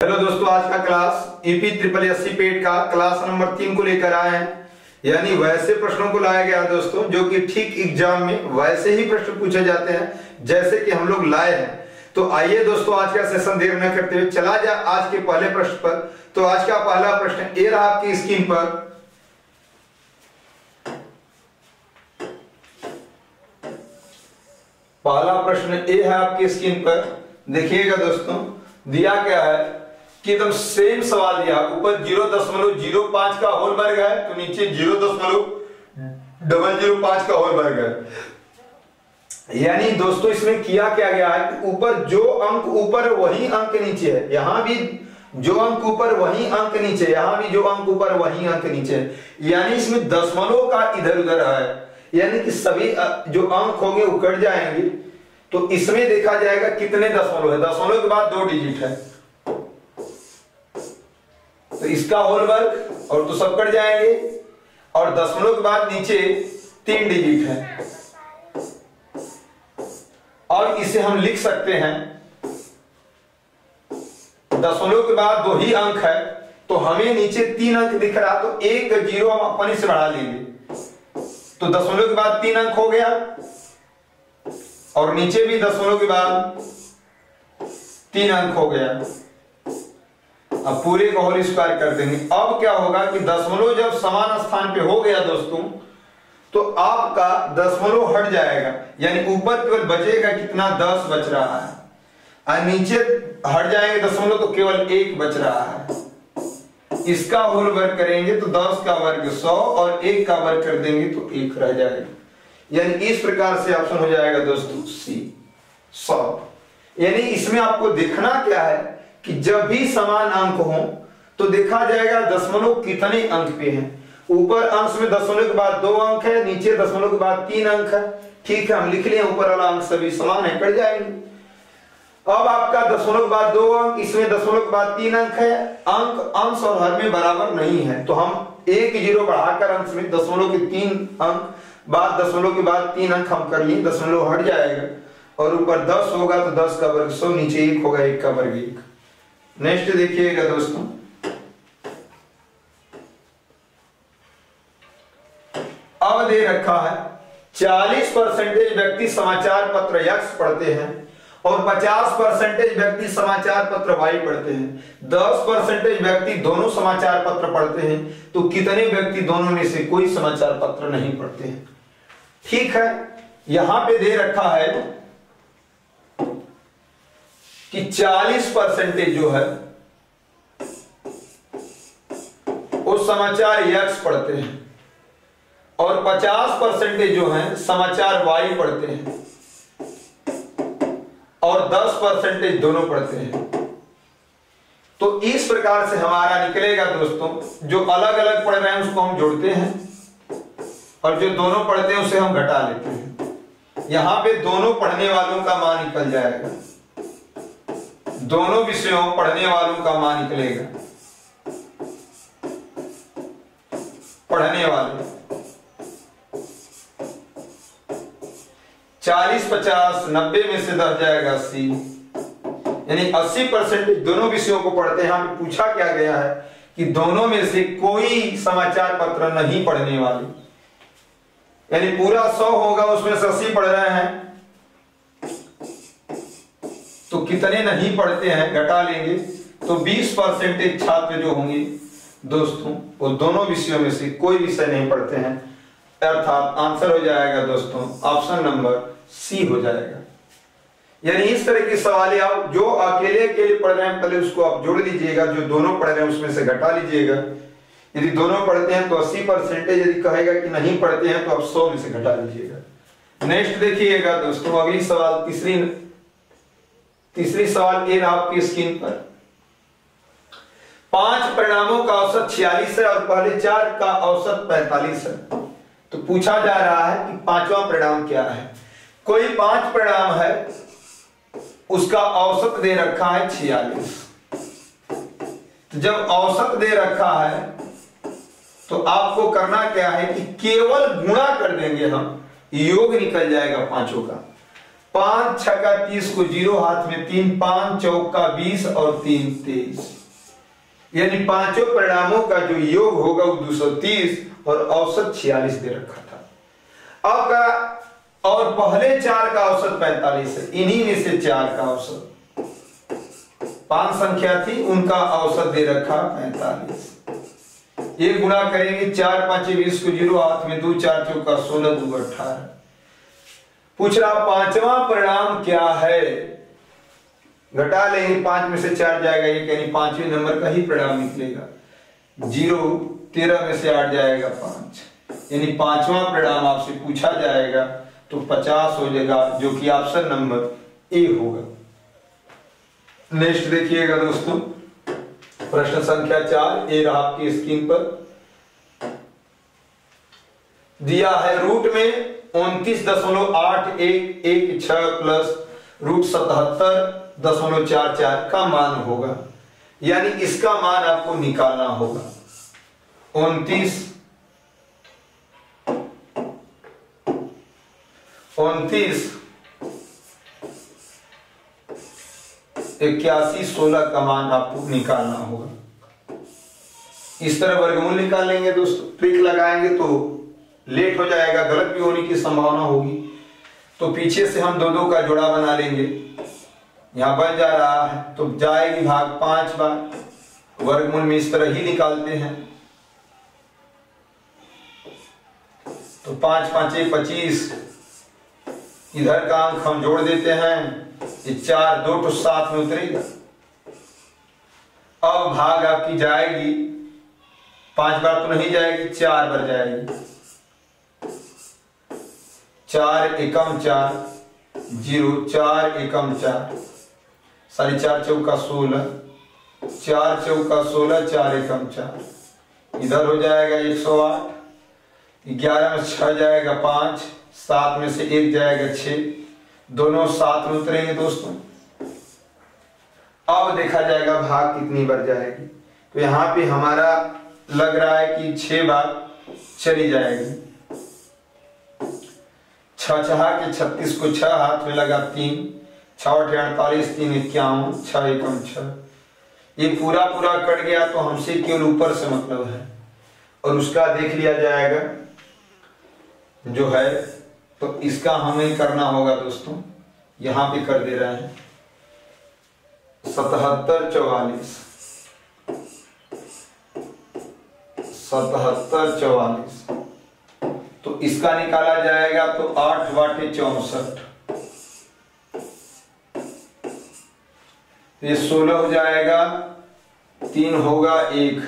Hello दोस्तों, आज का क्लास ईपी ट्रिपल एससी पेट का क्लास नंबर 3 को लेकर आए हैं। यानी वैसे प्रश्नों को लाया गया दोस्तों जो कि ठीक एग्जाम में वैसे ही प्रश्न पूछे जाते हैं जैसे कि हम लोग लाए हैं। तो आइए दोस्तों, आज का सेशन देर न करते हुए चला जाए आज के पहले प्रश्न पर। तो आज का पहला प्रश्न ये रहा आपकी स्क्रीन पर। पहला प्रश्न ये है आपकी स्क्रीन पर, देखिएगा दोस्तों। दिया क्या है कि एकदम सेम सवाल दिया, ऊपर 0.05 का होल वर्ग है तो नीचे 0.005 का होल वर्ग है। यानी दोस्तों इसमें किया क्या गया है कि ऊपर जो अंक ऊपर वही अंक नीचे है, यहां भी जो अंक ऊपर वही अंक नीचे, यहां भी जो अंक ऊपर वही अंक नीचे है। यानी इसमें दशमलव का इधर उधर है, यानी कि सभी जो अंक होंगे वो कट जाएंगे। तो इसमें देखा जाएगा कितने दशमलव है, दशमलव के बाद 2 डिजिट है तो इसका होल वर्ग और तो सब कट जाएंगे, और दशमलव के बाद नीचे 3 डिजिट है। और इसे हम लिख सकते हैं, दशमलव के बाद 2 ही अंक है तो हमें नीचे 3 अंक दिख रहा, तो 1 0 हम अपने से बढ़ा लेंगे तो दशमलव के बाद 3 अंक हो गया, और नीचे भी दशमलव के बाद 3 अंक हो गया। अब पूरे को होल स्क्वायर कर देंगे। अब क्या होगा कि दशमलव जब समान स्थान पे हो गया दोस्तों तो आपका दशमलव हट जाएगा, यानी ऊपर केवल बचेगा कितना, 10 बच रहा है, और नीचे हट जाएंगे दशमलव तो केवल 1 बच रहा है। इसका होल वर्ग करेंगे तो 10 का वर्ग 100 और 1 का वर्ग कर देंगे तो 1 रह जाएगा। यानी इस प्रकार से ऑप्शन हो जाएगा दोस्तों सी 100। यानी इसमें आपको देखना क्या है कि जब भी समान अंक हो तो देखा जाएगा दशमलव कितने अंक पे हैं। ऊपर अंश में दशमलव के बाद 2 अंक है, नीचे दशमलव के बाद 3 अंक है। ठीक है, हम लिख लिए ऊपर वाला अंक सभी समान है, कट जाएंगे। अब आपका दशमलव के बाद 2 अंक, इसमें दशमलव के बाद 3 अंक है। अंक अंश और हर में बराबर नहीं है तो हम 1 0 बढ़ाकर अंश में दशमलव के 3 अंक बाद दशमलव के बाद 3 अंक हम कर लिए, दशमलव हट जाएगा, और ऊपर 10 होगा तो 10 का वर्ग 100, नीचे 1 होगा, 1 का वर्ग 1। नेक्स्ट देखिएगा दोस्तों, अब दे रखा है 40% व्यक्ति समाचार पत्र X पढ़ते हैं और 50% व्यक्ति समाचार पत्र Y पढ़ते हैं। 10% व्यक्ति दोनों समाचार पत्र पढ़ते हैं, तो कितने व्यक्ति दोनों में से कोई समाचार पत्र नहीं पढ़ते हैं। ठीक है, यहां पे दे रखा है कि 40% जो है वो समाचार X पढ़ते हैं और 50% जो है समाचार Y पढ़ते हैं और 10% दोनों पढ़ते हैं। तो इस प्रकार से हमारा निकलेगा दोस्तों, जो अलग अलग पढ़ रहे हैं उसको हम जोड़ते हैं और जो दोनों पढ़ते हैं उसे हम घटा लेते हैं। यहां पे दोनों पढ़ने वालों का मान निकल जाएगा, दोनों विषयों पढ़ने वालों का मान निकलेगा। पढ़ने वाले 40 50 90 में से 10 जाएगा 80, यानी 80% दोनों विषयों को पढ़ते हैं। हमें पूछा क्या गया है कि दोनों में से कोई समाचार पत्र नहीं पढ़ने वाले, यानी पूरा 100 होगा उसमें से 80 पढ़ रहे हैं तो कितने नहीं पढ़ते हैं, घटा लेंगे तो 20% छात्र जो होंगे दोस्तों वो दोनों विषयों में से कोई विषय नहीं पढ़ते हैं। अर्थात आंसर हो जाएगा दोस्तों ऑप्शन नंबर सी हो जाएगा। यानी इस तरह के सवाल आप जो अकेले पढ़ रहे हैं पहले उसको आप जोड़ लीजिएगा, जो दोनों पढ़ रहे हैं उसमें से घटा लीजिएगा। यदि दोनों पढ़ते हैं तो 80%, यदि कहेगा कि नहीं पढ़ते हैं तो आप 100 में से घटा लीजिएगा। नेक्स्ट देखिएगा दोस्तों, अगली सवाल तीसरी सवाल ये आपकी स्क्रीन पर। 5 परिणामों का औसत 46 है और पहले 4 का औसत 45 है। तो पूछा जा रहा है कि 5वां परिणाम क्या है। कोई 5 परिणाम है, उसका औसत दे रखा है 46। तो जब औसत दे रखा है तो आपको करना क्या है कि केवल गुणा कर देंगे हम, योग निकल जाएगा पांचों का। 5 छक्का 30 को 0 हाथ में 3, 5 चौका 20 और 3 23, यानी पांचों परिणामों का जो योग होगा वो 230 और औसत 46 दे रखा था। अब का और पहले 4 का औसत 45 है, इन्हीं में से 4 का औसत 5 संख्या थी उनका औसत दे रखा 45। ये गुणा करेंगे 4 5 20 को 0 हाथ में 2, 4 चौका 16, 2 18। पूछ रहा पांचवा परिणाम क्या है, घटा लेंगे 5 में से 4 जाएगा एक, यानी 5वें नंबर का ही परिणाम निकलेगा। 0 13 में से 8 जाएगा 5, यानी 5वां परिणाम आपसे पूछा जाएगा तो 50 हो जाएगा, जो कि ऑप्शन नंबर ए होगा। नेक्स्ट देखिएगा दोस्तों, प्रश्न संख्या 4 ए रहा आपकी स्क्रीन पर। दिया है रूट में 29.8116 प्लस रूट 77.44 का मान होगा, यानी इसका मान आपको निकालना होगा। 29 81 16 का मान आपको निकालना होगा। इस तरह वर्गमूल निकालेंगे दोस्तों, ट्रिक लगाएंगे तो लेट हो जाएगा, गलत भी होने की संभावना होगी। तो पीछे से हम 2-2 का जोड़ा बना लेंगे, यहां बन जा रहा है तो जाएगी भाग 5 बार, वर्गमूल में इस तरह ही निकालते हैं। तो 5 5 25, इधर का अंक हम जोड़ देते हैं, ये 4 2 तो साथ में उतरेगा। अब भाग आपकी जाएगी 5 बार तो नहीं जाएगी, 4 बार जाएगी। 4 एकम 4 0, 4 एकम 4, 4.5 चौका 16, 4 चौका 16, 4 एकम 4, इधर हो जाएगा 108, 11 में 6 जाएगा 5, 7 में से 1 जाएगा 6, दोनों साथ में उतरेंगे दोस्तों। अब देखा जाएगा भाग कितनी बार जाएगी, तो यहां पे हमारा लग रहा है कि 6 बार चली जाएगी। 6 छहा के 36 को 6 हाथ में लगा 3, 6 48, 3 51, 6 एकम 6, ये पूरा कट गया तो हमसे केवल ऊपर से मतलब है, और उसका देख लिया जाएगा जो है, तो इसका हमें करना होगा दोस्तों, यहां पे कर दे रहे हैं 77 44, 77 44, तो इसका निकाला जाएगा तो 8 बाटे 64, ये 16 हो जाएगा, 3 होगा 1,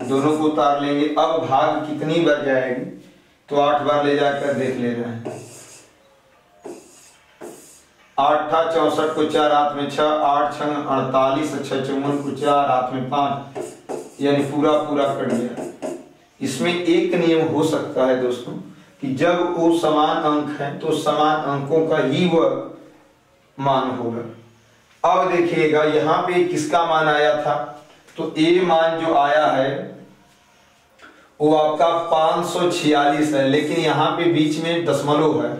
दोनों को उतार लेंगे। अब भाग कितनी बार जाएगी, तो 8 बार ले जाकर देख ले रहे हैं। 8 था 64 को 4 हाथ में 6, 8 6 48, 6 54 को 4 हाथ में 5, यानी पूरा कट गया। इसमें एक नियम हो सकता है दोस्तों कि जब वो समान अंक है तो समान अंकों का ही वह मान होगा। अब देखिएगा यहाँ पे किसका मान आया था, तो ए मान जो आया है वो आपका 546 है, लेकिन यहाँ पे बीच में दशमलव है,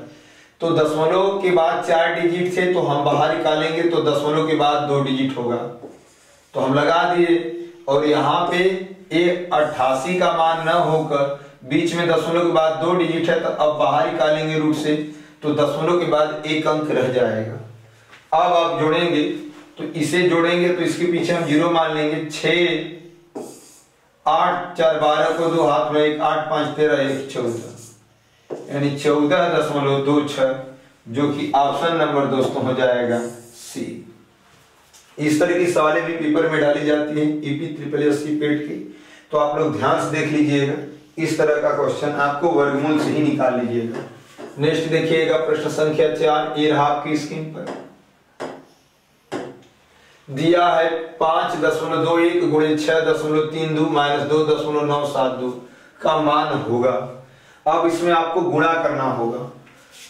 तो दशमलव के बाद 4 डिजिट थे तो हम बाहर निकालेंगे तो दशमलव के बाद 2 डिजिट होगा, तो हम लगा दिए। और यहाँ पे ए 88 का मान न होकर बीच में दशमलव के बाद 2 डिजिट है, तो अब बाहर निकालेंगे रूट से तो दशमलव के बाद 1 अंक रह जाएगा। अब आप जोड़ेंगे तो इसे जोड़ेंगे तो इसके पीछे हम 0 मान लेंगे। 6 8 4 12 को 2 हाथ में 1, 8 5 13 1 14, यानी 14.26, जो कि ऑप्शन नंबर दोस्तों हो जाएगा सी। इस तरह की सवालें भी पेपर में डाली जाती हैं ईपी SSSC पेट की, तो आप लोग ध्यान से देख लीजिएगा। इस तरह का क्वेश्चन आपको वर्गमूल से ही निकाल लीजिएगा। नेक्स्ट देखिएगा प्रश्न संख्या 4, ये रहा आपकी स्क्रीन पर। दिया है 5.21 गुणे 6.32 माइनस 2.972 का मान होगा। अब इसमें आपको गुणा करना होगा,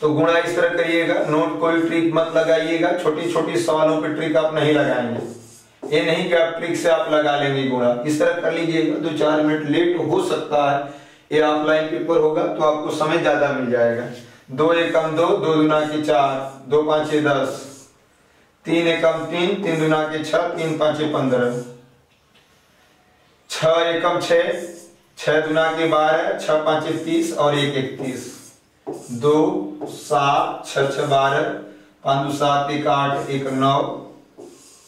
तो गुणा इस तरह करिएगा, नोट कोई ट्रिक मत लगाइएगा, छोटी छोटी सवालों पे ट्रिक आप नहीं लगाएंगे, ये नहीं कि आप ट्रिक से आप लगा लेंगे गुणा, इस तरह कर लीजिएगा। 2-4 मिनट लेट हो सकता है, ये ऑफलाइन पेपर होगा तो आपको समय ज्यादा मिल जाएगा। 2 एकम 2, 2 दूना के 4, 2 पाँचे 10, 3 एकम 3, 3 दूना के 6, 3 पाँचे 15, 6 एकम 6, 6 दूना के 12, 6 पाँचे 30 और 1 31, 2 7, 6 6 12, 5 2 7, 1 8, 1 9,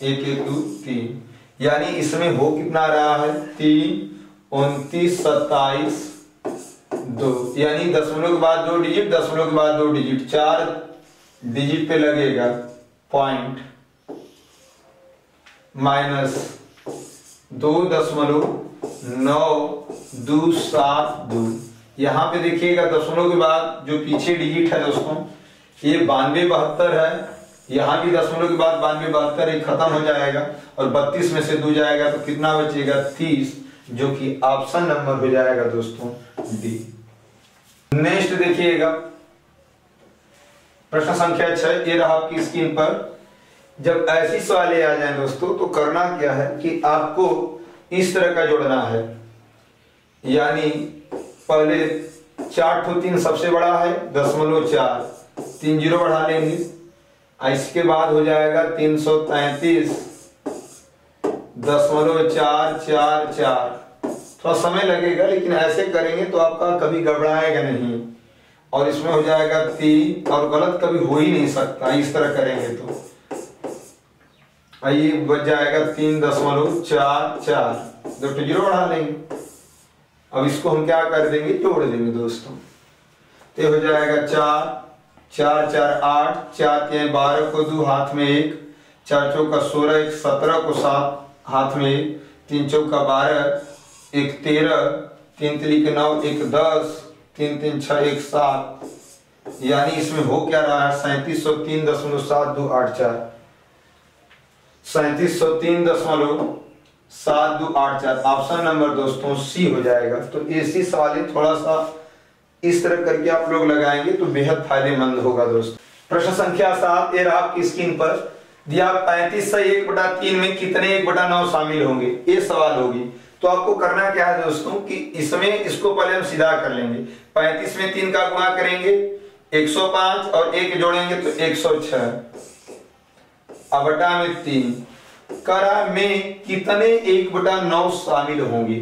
1 1 2 3। यानी इसमें हो कितना रहा है 3 29 27 2, यानी दशमलव के बाद 2 डिजिट, दशमलव के बाद 2 डिजिट, 4 डिजिट पे लगेगा पॉइंट माइनस 2.927 यहाँ पे देखिएगा दशमलव के बाद जो पीछे डिजिट है दोस्तों ये 92 72 है, यहाँ भी दशमलव के बाद 92 72 एक खत्म हो जाएगा और 32 में से 2 जाएगा तो कितना बचेगा 30, जो कि ऑप्शन नंबर हो जाएगा दोस्तों डी। नेक्स्ट देखिएगा प्रश्न संख्या 6, ये रहा आपकी स्क्रीन पर। जब ऐसी सवालें आ जाएं दोस्तों तो करना क्या है कि आपको इस तरह का जोड़ना है, यानी पहले 4 ठो 3 सबसे बड़ा है 0.4, 3 जीरो बढ़ा लेंगे, इसके बाद हो जाएगा 333.444। थोड़ा समय लगेगा लेकिन ऐसे करेंगे तो आपका कभी घबराएगा नहीं और इसमें हो जाएगा 3 और गलत कभी हो ही नहीं सकता इस तरह करेंगे तो। ये बच जाएगा 3.44, 2 जीरो बढ़ा लेंगे। अब इसको हम क्या कर देंगे जोड़ देंगे दोस्तों, तो हो जाएगा 4 4 4 8, 4 3 12 को 2 हाथ में 1, 4 चौका 16, 1 17 को 7 हाथ में 1, 3 चौका 12, 1 13, 3 3 के 9, 1 10, 3 3 6 1 7, यानी इसमें हो क्या रहा है 3703.7284, 3703.7284 ऑप्शन नंबर दोस्तों सी हो जाएगा। तो ऐसी सवालें थोड़ा सा इस तरह करके आप लोग लगाएंगे तो बेहद फायदेमंद होगा दोस्तों। प्रश्न संख्या 7, ये रहा आपकी स्क्रीन पर दिया 35 से 1/3 में कितने 1/9 शामिल होंगे, ये सवाल होगी। तो आपको करना क्या है दोस्तों कि इसमें इसको पहले हम सीधा कर लेंगे, 35 में 3 का गुणा करेंगे 105 और 1 जोड़ेंगे तो 106, अब बटा में 3 करा में कितने 1/9 शामिल होंगे।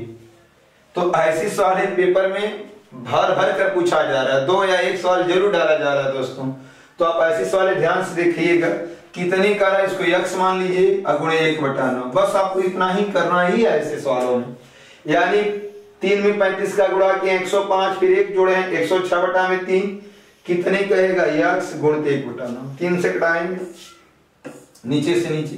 तो ऐसी सवाल पेपर में भर भर कर पूछा जा रहा है, 2 या 1 सवाल जरूर डाला जा रहा है दोस्तों। तो आप ऐसी सवाल ध्यान से देखिएगा, कितने करा इसको x मान लीजिए अगुणे 1/9, बस आपको इतना ही करना ही है ऐसे सवालों में। यानी 3 में 35 का गुणा किया 105, फिर 1 जोड़े हैं 106 बटा में 3, कितने कहेगा x गुणित 1/9, 3 से घटाएंगे नीचे से नीचे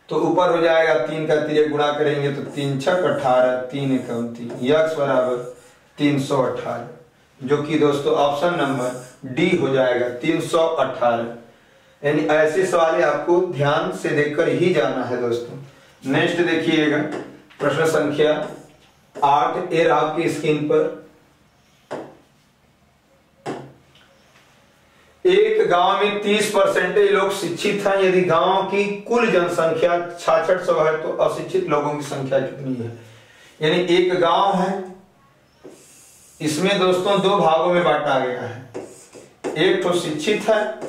तो ऊपर हो जाएगा 3 का 3 गुणा करेंगे तो 3 6 18, 3 एकम 3, x बराबर 318, जो कि दोस्तों ऑप्शन नंबर डी हो जाएगा 318। यानी ऐसे सवाल आपको ध्यान से देखकर ही जाना है दोस्तों। नेक्स्ट देखिएगा प्रश्न संख्या 8, ए आपकी स्क्रीन पर। एक गांव में 30% लोग शिक्षित हैं, यदि गांव की कुल जनसंख्या 6600 है तो अशिक्षित लोगों की संख्या कितनी है। यानी एक गांव है, इसमें दोस्तों 2 भागों में बांटा गया है, एक तो शिक्षित है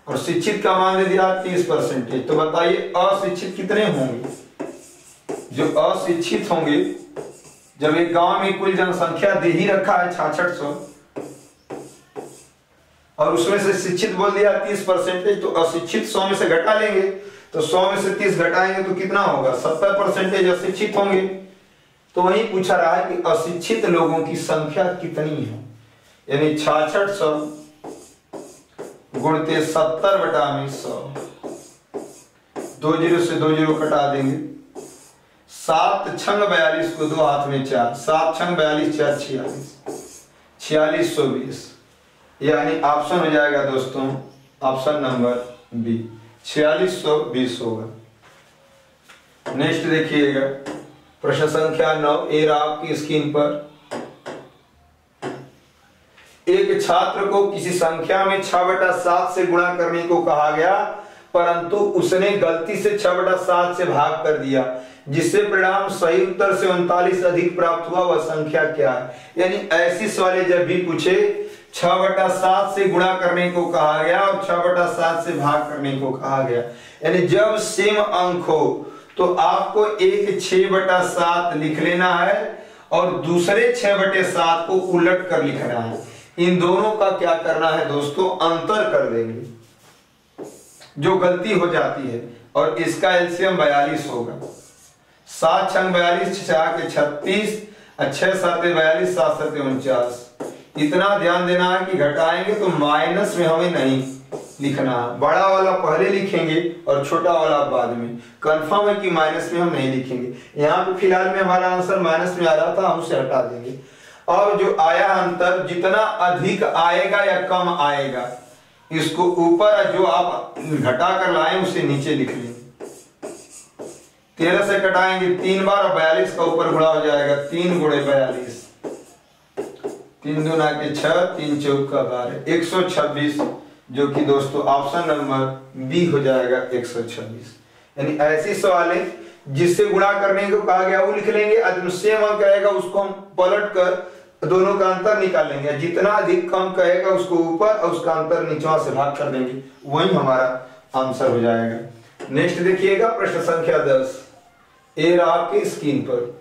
और शिक्षित का मान दे दिया 30%। तो बताइए अशिक्षित कितने होंगे। जो अशिक्षित होंगे, जब एक गांव में कुल जनसंख्या दे ही रखा है 6600 और उसमें से शिक्षित बोल दिया 30%, तो अशिक्षित 100 में से घटा लेंगे तो 100 में से 30 घटाएंगे तो कितना होगा 70% अशिक्षित होंगे। तो वही पूछा रहा है कि अशिक्षित लोगों की संख्या कितनी है। यानी 6600 गुणते 70/100, 2 जीरो से 2 जीरो कटा देंगे, 7 छंग 42 को 2 हाथ में 4, 7 छंग 42 4 46, 4620, यानी ऑप्शन हो जाएगा दोस्तों ऑप्शन नंबर बी 4620 होगा। नेक्स्ट देखिएगा प्रश्न संख्या 9, ए आपकी स्क्रीन पर। एक छात्र को किसी संख्या में 6/7 से गुणा करने को कहा गया, परंतु उसने गलती से 6/7 से भाग कर दिया। जिससे परिणाम सही उत्तर से 39 अधिक प्राप्त हुआ, वह संख्या क्या है। यानी ऐसी सवाल जब भी पूछे 6/7 से गुणा करने को कहा गया और 6/7 से भाग करने को कहा गया, यानी जब सेम अंक हो तो आपको एक 6/7 लिख लेना है और दूसरे 6/7 को उलट कर लिखना है। इन दोनों का क्या करना है दोस्तों, अंतर कर देंगे, जो गलती हो जाती है। और इसका एलसीएम 42 होगा। 7 छंग 42, 6 के 36, 6 7 42, 7 7 49। इतना ध्यान देना है कि घटाएंगे तो माइनस में हमें नहीं लिखना है, बड़ा वाला पहले लिखेंगे और छोटा वाला बाद में। कंफर्म है कि माइनस में हम नहीं लिखेंगे। यहाँ पे फिलहाल में हमारा आंसर माइनस में आ रहा था, हम उसे हटा देंगे। अब जो आया अंतर, जितना अधिक आएगा या कम आएगा, इसको ऊपर जो आप घटा कर लाए उसे नीचे लिख लेंगे। 13 से कटाएंगे 3 बार और 42 का ऊपर गुणा हो जाएगा। 3 गुणे 42, 3 दूना के 6, 3 चौका 12, 126, जो कि दोस्तों ऑप्शन नंबर बी हो जाएगा 126। यानी ऐसी सवालें जिससे गुणा करने को कहा गया वो लिख लेंगे, जो सेम अंक आएगा उसको हम पलट कर दोनों का अंतर निकालेंगे। जितना अधिक कम कहेगा उसको ऊपर और उसका अंतर नीचवा से भाग कर देंगे, वही हमारा आंसर हो जाएगा। नेक्स्ट देखिएगा प्रश्न संख्या 10, ये रहा आपकी स्क्रीन पर।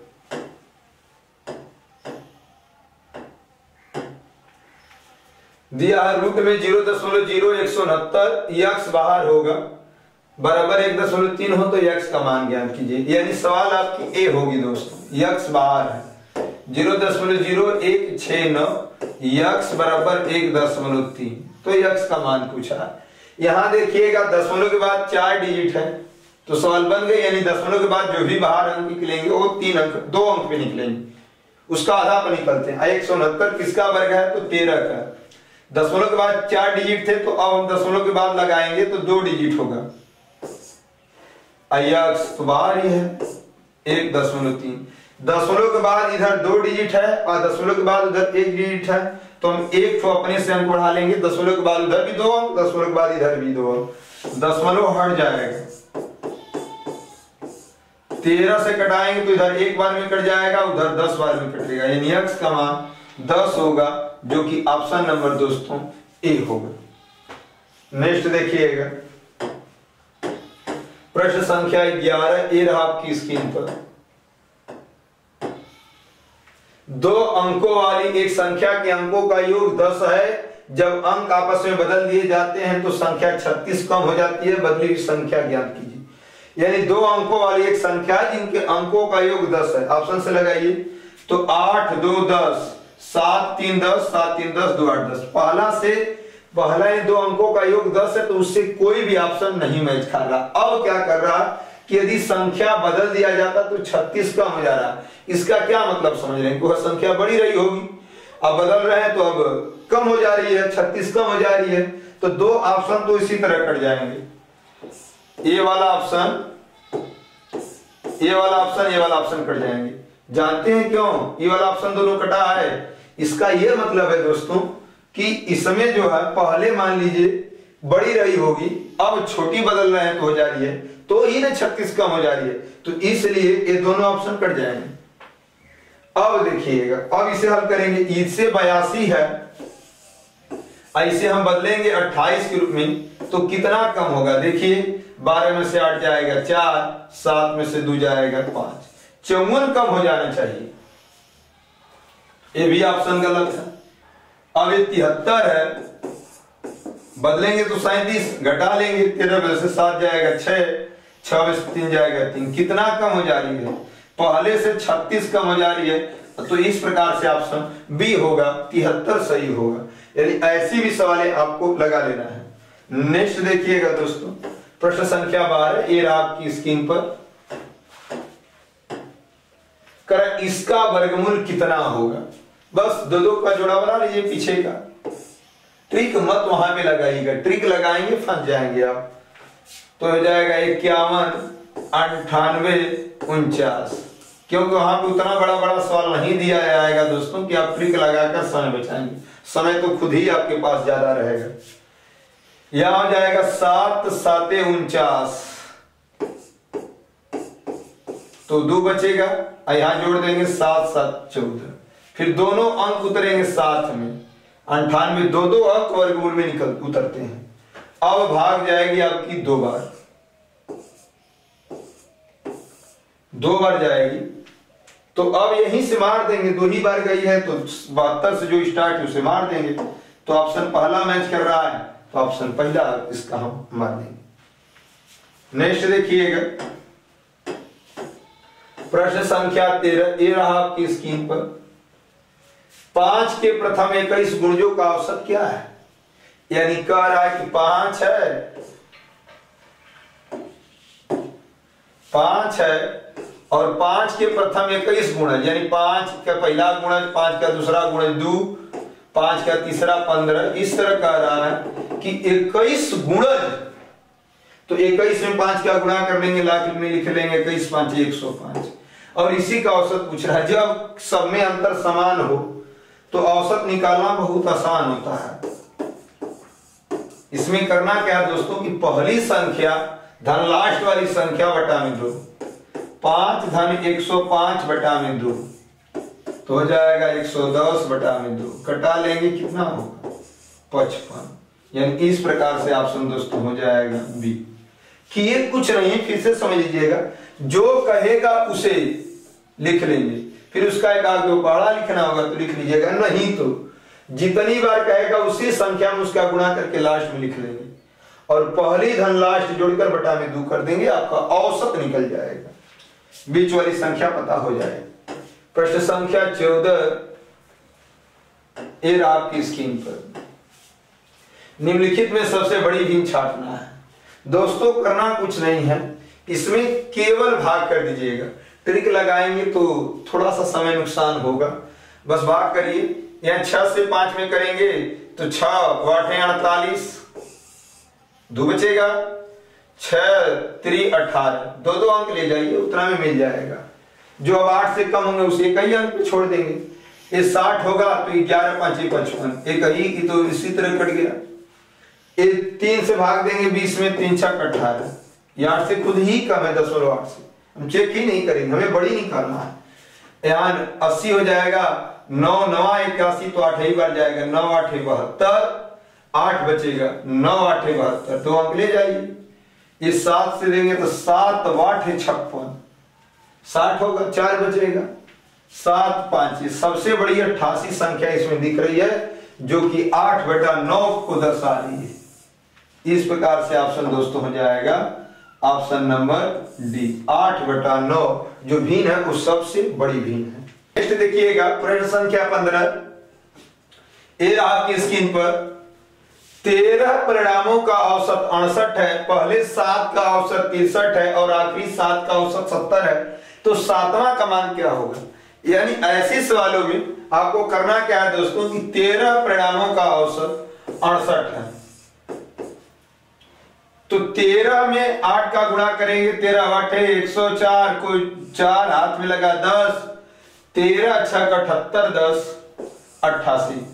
दिया है रूट में 0.0169, यक्स बाहर होगा, बराबर 1.3 हो तो यक्स का मान ज्ञात कीजिए। यानी सवाल आपकी ए होगी दोस्तों, यक्स बाहर है 0.0169, यक्स बराबर 1.3, तो यक्स का मान पूछा। यहां देखिएगा दशमलव के बाद 4 डिजिट है तो सवाल बन गए। यानी दशमलव के बाद जो भी बाहर अंक निकलेंगे वो 2 अंक पे निकलेंगे, उसका आधा पर निकलते हैं। 169 किसका वर्ग है तो 13 का। दशमलव के बाद 4 डिजिट थे तो अब हम दशमलव के बाद लगाएंगे तो 2 डिजिट होगा। यक्स तो बाहर ही है 1.3। दशमलव के बाद इधर 2 डिजिट है और दशमलव के बाद उधर 1 डिजिट है, तो हम एक तो अपने से अंक बढ़ा लेंगे। दशमलव के बाद उधर भी 2 अंक, दशमलव के बाद इधर भी 2 अंक, दशमलव हट जाएगा। 13 से कटाएंगे तो इधर 1 बार में कट जाएगा, उधर 10 बार में कटेगा। यानी यक्स का मान 10 होगा, जो कि ऑप्शन नंबर दोस्तों ए होगा। नेक्स्ट देखिएगा प्रश्न संख्या 11, ये रहा आपकी स्क्रीन पर। 2 अंकों वाली एक संख्या के अंकों का योग 10 है। जब अंक आपस में बदल दिए जाते हैं तो संख्या 36 कम हो जाती है, बदली हुई संख्या ज्ञात कीजिए। यानी 2 अंकों वाली एक संख्या जिनके अंकों का योग 10 है, ऑप्शन से लगाइए तो 8 2 10, 7 3 10, 7 3 10, 2 8 10। पहला इन 2 अंकों का योग 10 है तो उससे कोई भी ऑप्शन नहीं मैच कर रहा। अब क्या कर रहा कि यदि संख्या बदल दिया जाता तो 36 कम हो जा रहा। इसका क्या मतलब समझ रहे हैं, वह संख्या बड़ी रही होगी, अब बदल रहे हैं तो अब कम हो जा रही है, 36 कम हो जा रही है, तो 2 ऑप्शन तो इसी तरह कट जाएंगे। ये वाला ऑप्शन, ये वाला ऑप्शन, ये वाला ऑप्शन कट जाएंगे। जानते हैं क्यों ये वाला ऑप्शन दोनों कटा है? इसका यह मतलब है दोस्तों कि इसमें जो है पहले मान लीजिए बड़ी रही होगी, अब छोटी बदल रहे हैं तो हो जा रही है, तो ही ना 36 कम हो जा रही है, तो इसलिए ये दोनों ऑप्शन कट जाएंगे। अब देखिएगा, अब इसे हल करेंगे। इससे 82 है, ऐसे हम बदलेंगे 28 के रूप में तो कितना कम होगा? देखिए 12 में से 8 जाएगा 4, 7 में से 2 जाएगा 5, 54 कम हो जाना चाहिए। ये भी ऑप्शन गलत है। अब ये 73 है, बदलेंगे तो 37, घटा लेंगे 13 में से 7 जाएगा 6, 6 में से 3 जाएगा 3, कितना कम हो जा रही है? पहले से 36 कम हो जा रही है, तो इस प्रकार से ऑप्शन बी होगा, 73 सही होगा। यानी ऐसी भी सवालें आपको लगा लेना है। नेक्स्ट देखिएगा दोस्तों प्रश्न संख्या 12, ये रहा आपकी स्क्रीन पर। कर इसका वर्गमूल कितना होगा? बस 2 का जोड़ा बना लीजिए पीछे का। ट्रिक मत वहां पे लगाइएगा, ट्रिक लगाएंगे फंस जाएंगे आप। तो हो जाएगा 51, 98, 49, क्योंकि वहां पे उतना बड़ा सवाल नहीं दिया जाएगा दोस्तों कि आप ट्रिक लगाकर समय बचाएंगे। समय तो खुद ही आपके पास ज्यादा रहेगा। यहां हो जाएगा 7 7 49, तो 2 बचेगा, यहाँ जोड़ देंगे 7 7 14, फिर दोनों अंक उतरेंगे साथ में 98, 2 अंक वर्गमूल में निकल उतरते हैं। अब भाग जाएगी आपकी 2 बार, 2 बार जाएगी, तो अब यहीं से मार देंगे, 2 ही बार गई है तो 72 से जो स्टार्ट है उसे मार देंगे। तो ऑप्शन पहला मैच कर रहा है, तो ऑप्शन पहला इसका हम मार देंगे। नेक्स्ट देखिएगा प्रश्न संख्या 13, ये रहा आपकी स्क्रीन पर। 5 के प्रथम 21 गुणजों का औसत क्या है? यानी कह रहा है कि 5 है और 5 के प्रथम 21 गुणज, यानी 5 का पहला गुणज, 5 का दूसरा गुणज 2, 5 का तीसरा 15, इस तरह कह रहा है कि 21 गुणज। तो 21 में 5 का गुणा कर लेंगे, लाख में लिख लेंगे 21 5 105, और इसी का औसत पूछ रहा है। जब सब में अंतर समान हो तो औसत निकालना बहुत आसान होता है। इसमें करना क्या है दोस्तों कि पहली संख्या धन लास्ट वाली संख्या बटा में 2, 5 धन 105 बटा में 2, तो हो जाएगा 110 बटा में 2, कटा लेंगे कितना होगा 55। यानी इस प्रकार से ऑप्शन दोस्तों हो जाएगा बी। किए कुछ नहीं, फिर से समझ लीजिएगा, जो कहेगा उसे लिख लेंगे, फिर उसका एक आगे पहाड़ा लिखना होगा तो लिख लीजिएगा, नहीं तो जितनी बार कहेगा उसी संख्या में उसका गुणा करके लास्ट में लिख लेंगे, और पहली धन लास्ट जोड़कर बटा में 2 कर देंगे, आपका औसत निकल जाएगा, बीच वाली संख्या पता हो जाएगा। प्रश्न संख्या 14 आपकी स्क्रीन पर। निम्नलिखित में सबसे बड़ी भिन्न छांटना है। दोस्तों करना कुछ नहीं है, इसमें केवल भाग कर दीजिएगा। ट्रिक लगाएंगे तो थोड़ा सा समय नुकसान होगा, बस भाग करिए। यहाँ 6 से 5 में करेंगे तो 6 8 48, 2 बचेगा, 6 3 18, 2 अंक ले जाइए, उतना में मिल जाएगा। जो अब 8 से कम होंगे उसे एक ही अंक पे छोड़ देंगे। ये 60 होगा तो 11 5 55, एक ही की तो इसी तरह कट गया। ये 3 से भाग देंगे 20 में, 3 6 18, ये 8 से खुद ही कम है 10/8 से, हम चेक ही नहीं करेंगे, हमें बड़ी निकालना है। यहाँ 80 हो जाएगा, 9 9 81 तो 8 ही बार जाएगा, 9 8 72, 8 बचेगा, 9 8 72, 2 अंक ले जाइए। ये 7 से देंगे तो 7 8 56, 60 होगा, 4 बचेगा, 7 5, ये सबसे बड़ी 88 संख्या इसमें दिख रही है, जो कि 8/9 को दर्शा रही है। इस प्रकार से ऑप्शन दोस्तों हो जाएगा ऑप्शन नंबर डी, 8/9 जो भिन्न है वो सबसे बड़ी भिन्न है। नेक्स्ट देखिएगा प्रश्न संख्या 15, ये आपकी स्क्रीन पर। 13 परिणामों का औसत 68 है, पहले 7 का औसत 63 है और आखिरी 7 का औसत 70 है, तो 7वां का मान क्या होगा? यानी ऐसे सवालों में आपको करना क्या है दोस्तों कि 13 परिणामों का औसत 68 है, तो 13 में 8 का गुणा करेंगे, 13 8 104, कोई 4 हाथ में लगा 10, 13 6 78, 10 88।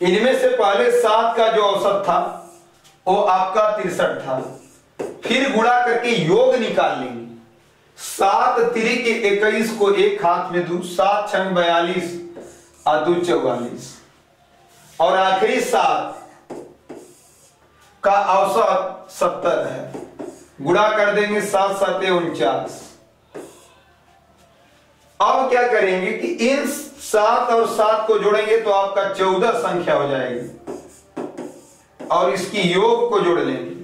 इनमें से पहले 7 का जो औसत था वो आपका 63 था, फिर गुणा करके योग निकाल लेंगे। 7 3 के 21 को एक हाथ में दूं, 7 6 42 और 2 44, और आखिरी 7 का औसत 70 है, गुणा कर देंगे 7 7 49। अब क्या करेंगे कि इन 7 और 7 को जोड़ेंगे तो आपका 14 संख्या हो जाएगी, और इसकी योग को जोड़ लेंगे,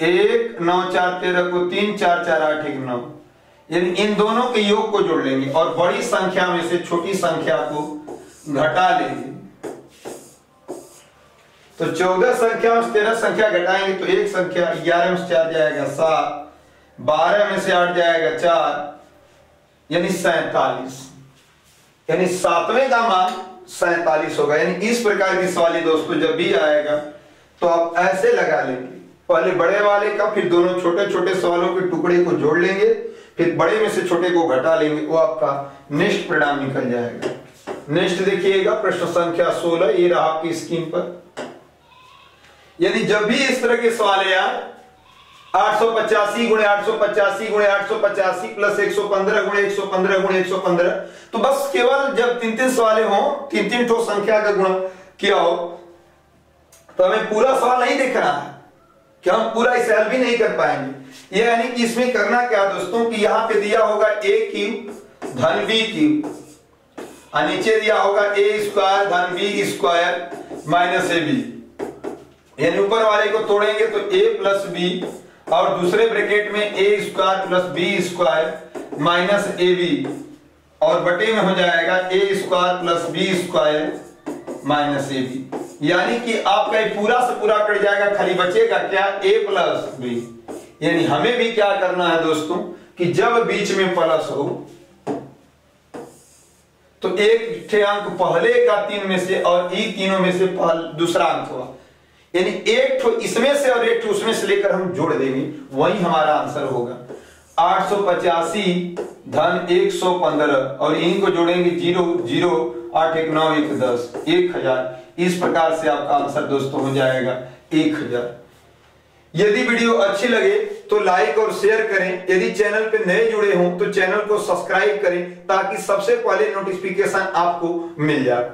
1 9 4 13 को 3 4 4 8 1 9, यानी इन दोनों के योग को जोड़ लेंगे और बड़ी संख्या में से छोटी संख्या को घटा लेंगे। तो 14 संख्या में 13 संख्या घटाएंगे तो एक संख्या, 11 में से 4 जाएगा 7, 12 में से 8 जाएगा 4, यानी 47, यानी 7वें का मान 47 होगा। यानी इस प्रकार की सवाल दोस्तों जब भी आएगा तो आप ऐसे लगा लेंगे, पहले बड़े वाले का, फिर दोनों छोटे छोटे सवालों के टुकड़े को जोड़ लेंगे, फिर बड़े में से छोटे को घटा लेंगे, वो आपका नेक्स्ट परिणाम निकल जाएगा। नेक्स्ट देखिएगा प्रश्न संख्या 16, ये रहा आपकी स्क्रीन पर। यदि जब भी इस तरह के सवाल आए 885 गुणे 885 गुणे 885 प्लस 115 गुणे 115 गुणे 115। तो बस केवल जब 3-3 सवाल हो, 3-3 ठो संख्या का गुणा किया हो, तो हमें पूरा सवाल नहीं देखना है कि हम पूरा इसे हल भी नहीं कर पाएंगे। ये यानी कि इसमें करना क्या दोस्तों कि यहां पे दिया होगा a क्यूब धन b क्यूब और नीचे दिया होगा a स्क्वायर धन b स्क्वायर माइनस ab, यानी ऊपर वाले को तोड़ेंगे तो a प्लस b और दूसरे ब्रैकेट में a square plus b square minus ab और बटे में हो जाएगा a square plus b square minus ab, यानी कि आपका ये पूरा से पूरा कट जाएगा, खाली बचेगा क्या a प्लस b। यानी हमें भी क्या करना है दोस्तों कि जब बीच में प्लस हो तो एक ठे अंक पहले का 3 में से और ई तीनों में से दूसरा अंक हुआ, यानी एक ठो इसमें से और एक ठो उसमें से लेकर हम जोड़ देंगे, वही हमारा आंसर होगा। 885 धन 115 और इनको जोड़ेंगे 0 0 8 1 9 1 10 1000। इस प्रकार से आपका आंसर दोस्तों हो जाएगा 1000। यदि वीडियो अच्छी लगे तो लाइक और शेयर करें। यदि चैनल पे नए जुड़े हों तो चैनल को सब्सक्राइब करें ताकि सबसे पहले नोटिफिकेशन आपको मिल जाए।